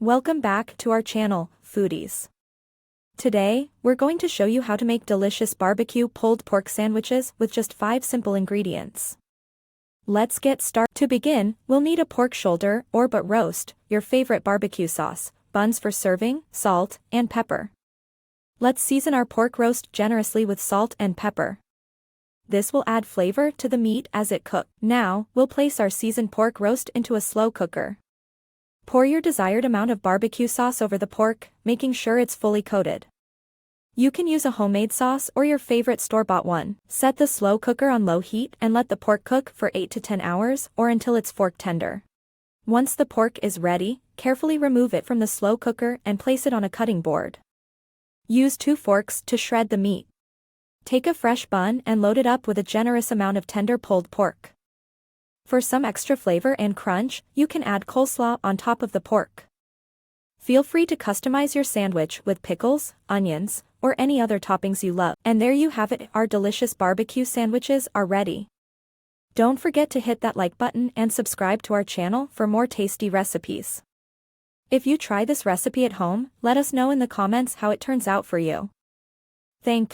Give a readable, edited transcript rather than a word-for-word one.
Welcome back to our channel, foodies. Today, we're going to show you how to make delicious barbecue pulled pork sandwiches with just 5 simple ingredients. Let's get started. To begin, we'll need a pork shoulder or butt roast, your favorite barbecue sauce, buns for serving, salt, and pepper. Let's season our pork roast generously with salt and pepper. This will add flavor to the meat as it cooks. Now, we'll place our seasoned pork roast into a slow cooker. Pour your desired amount of barbecue sauce over the pork, making sure it's fully coated. You can use a homemade sauce or your favorite store-bought one. Set the slow cooker on low heat and let the pork cook for 8 to 10 hours or until it's fork tender. Once the pork is ready, carefully remove it from the slow cooker and place it on a cutting board. Use 2 forks to shred the meat. Take a fresh bun and load it up with a generous amount of tender pulled pork. For some extra flavor and crunch, you can add coleslaw on top of the pork. Feel free to customize your sandwich with pickles, onions, or any other toppings you love. And there you have it, our delicious barbecue sandwiches are ready. Don't forget to hit that like button and subscribe to our channel for more tasty recipes. If you try this recipe at home, let us know in the comments how it turns out for you. Thank you.